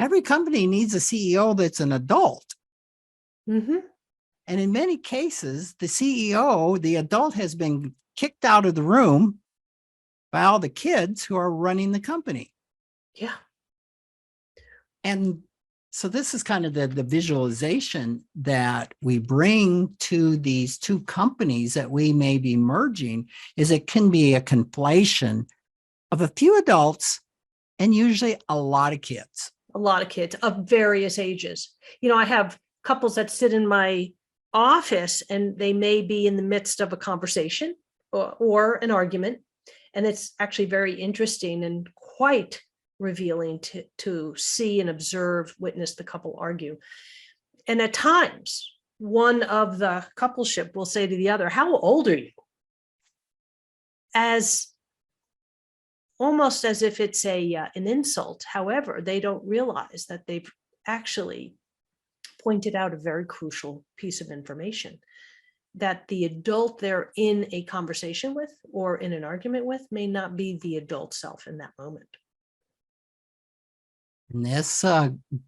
every company needs a CEO that's an adult. Mm-hmm. And in many cases, the CEO, the adult, has been kicked out of the room by all the kids who are running the company. Yeah. And so this is kind of the visualization that we bring to these two companies that we may be merging, is it can be a conflation of a few adults and usually a lot of kids. A lot of kids of various ages. I have couples that sit in my office and they may be in the midst of a conversation or an argument. And it's actually very interesting and quite revealing to see and observe, witness the couple argue. And at times, one of the coupleship will say to the other, "How old are you?" As almost as if it's an insult. However, they don't realize that they've actually pointed out a very crucial piece of information, that the adult they're in a conversation with or in an argument with may not be the adult self in that moment. And this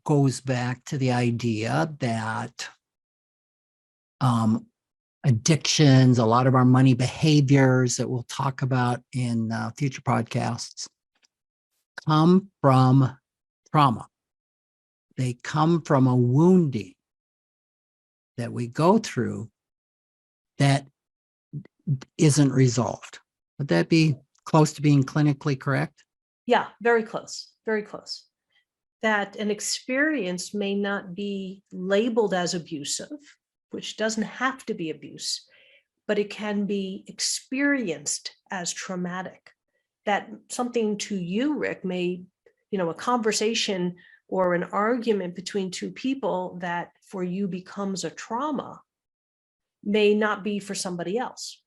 goes back to the idea that addictions, a lot of our money behaviors that we'll talk about in future podcasts, come from trauma. They come from a wounding that we go through that isn't resolved. Would that be close to being clinically correct? Yeah, very close, very close. That an experience may not be labeled as abusive, which doesn't have to be abuse, but it can be experienced as traumatic. That something to you, Rick, may, a conversation or an argument between two people that for you becomes a trauma may not be for somebody else.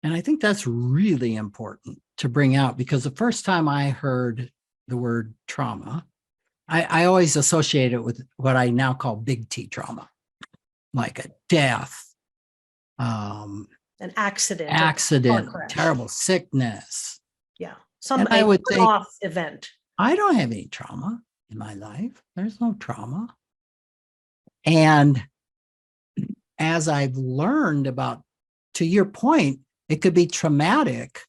And I think that's really important to bring out, because the first time I heard the word trauma, I always associate it with what I now call big T trauma, like a death, an accident, terrible sickness. Yeah, I would think, off event. I don't have any trauma in my life. There's no trauma. And as I've learned about, to your point, it could be traumatic.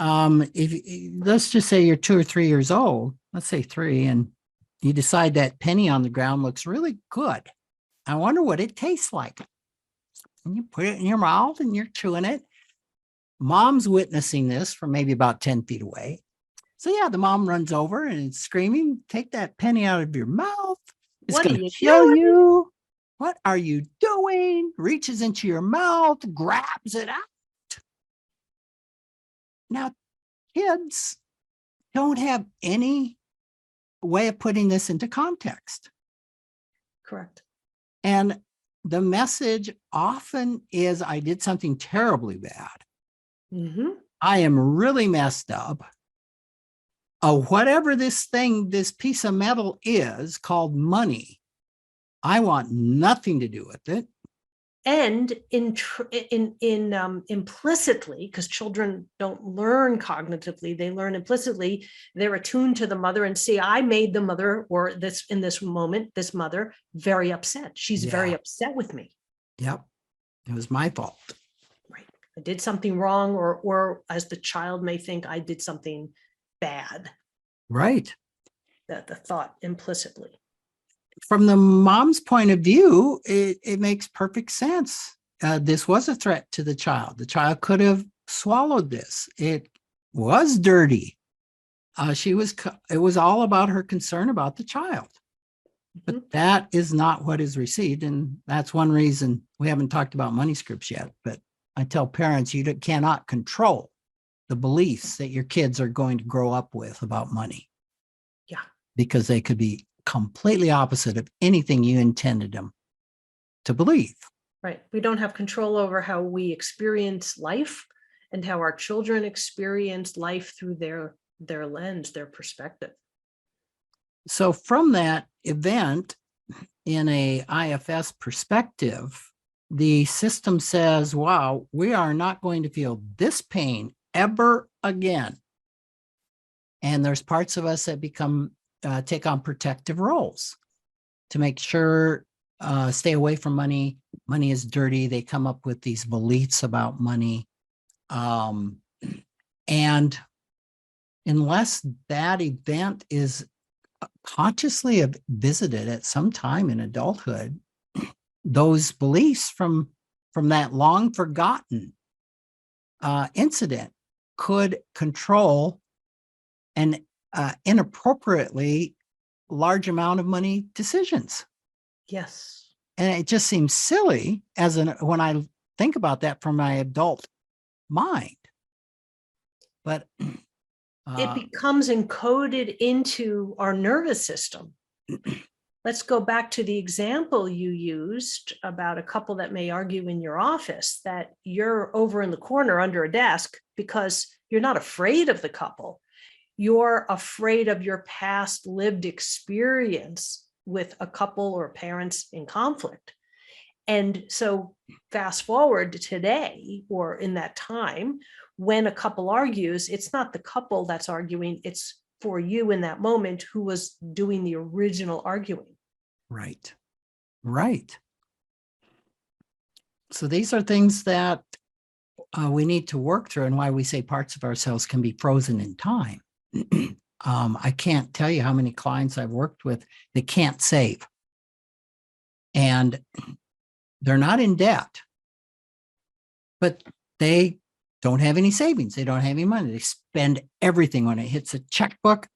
If let's just say you're 2 or 3 years old, let's say 3, and you decide that penny on the ground looks really good. I wonder what it tastes like. And you put it in your mouth and you're chewing it. Mom's witnessing this from maybe about 10 feet away. So yeah, the mom runs over and is screaming, "Take that penny out of your mouth. It's going to kill you. What are you doing?" Reaches into your mouth, grabs it out. Now, kids don't have any way of putting this into context. Correct. And the message often is, I did something terribly bad. Mm-hmm. I am really messed up. Whatever this piece of metal is called money, I want nothing to do with it. And implicitly, because children don't learn cognitively, they learn implicitly. They're attuned to the mother and see, I made the mother, or this in this moment, this mother, very upset. She's very upset with me. Yep, it was my fault. Right, I did something wrong, or as the child may think, I did something bad. Right. That the thought implicitly. From the mom's point of view, it makes perfect sense. This was a threat to the child. The child could have swallowed this. It was dirty. It was all about her concern about the child. But that is not what is received. And that's one reason we haven't talked about money scripts yet. But I tell parents, you cannot control the beliefs that your kids are going to grow up with about money. Yeah. Because they could be completely opposite of anything you intended them to believe. Right. We don't have control over how we experience life and how our children experience life through their lens, their perspective. So from that event, in a IFS perspective, the system says, wow, we are not going to feel this pain ever again. And there's parts of us that take on protective roles to make sure, stay away from money. Money is dirty. They come up with these beliefs about money. And unless that event is consciously visited at some time in adulthood, those beliefs from that long forgotten incident could control an inappropriately large amount of money decisions. Yes. And it just seems silly when I think about that from my adult mind. But it becomes encoded into our nervous system. Let's go back to the example you used about a couple that may argue in your office, that you're over in the corner under a desk because you're not afraid of the couple. You're afraid of your past lived experience with a couple or parents in conflict. And so fast forward to today, or in that time, when a couple argues, it's not the couple that's arguing, it's for you in that moment who was doing the original arguing. Right. Right. So these are things that we need to work through, and why we say parts of ourselves can be frozen in time. I can't tell you how many clients I've worked with that can't save. And they're not in debt, but they don't have any savings. They don't have any money. They spend everything. When it hits a checkbook,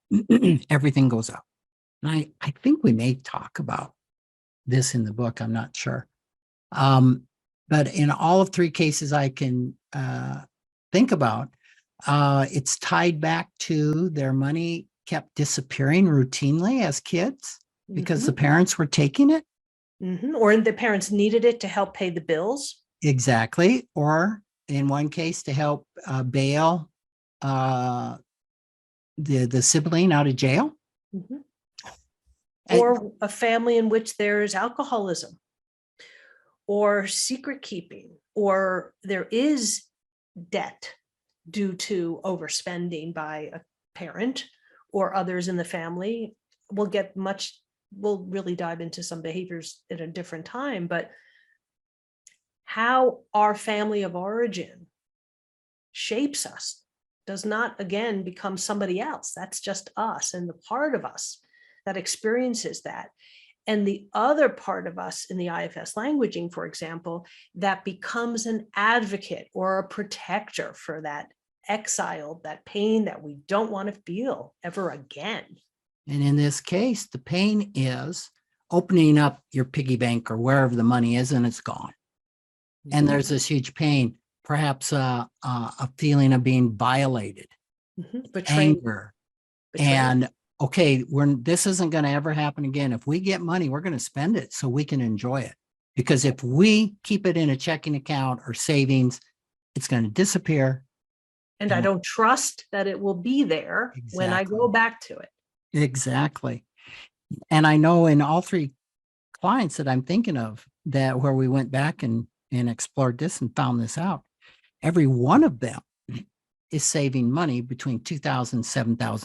everything goes up. And I think we may talk about this in the book. I'm not sure. But in all of three cases I can think about, it's tied back to their money kept disappearing routinely as kids because the parents were taking it. Or the parents needed it to help pay the bills. Exactly. Or in one case to help bail the sibling out of jail. Or a family in which there's alcoholism or secret keeping, or there is debt due to overspending by a parent or others in the family. We'll really dive into some behaviors at a different time, but how our family of origin shapes us does not, again, become somebody else. That's just us and the part of us that experiences that. And the other part of us in the IFS languaging, for example, that becomes an advocate or a protector for that exile, that pain that we don't want to feel ever again. And in this case, the pain is opening up your piggy bank or wherever the money is, and it's gone. And there's this huge pain, perhaps a feeling of being violated, anger, and okay, this isn't going to ever happen again. If we get money, we're going to spend it so we can enjoy it. Because if we keep it in a checking account or savings, it's going to disappear. And I don't trust that it will be there when I go back to it. Exactly. And I know in all three clients that I'm thinking of, that where we went back and explored this and found this out, every one of them is saving money between $2,000 and $7,000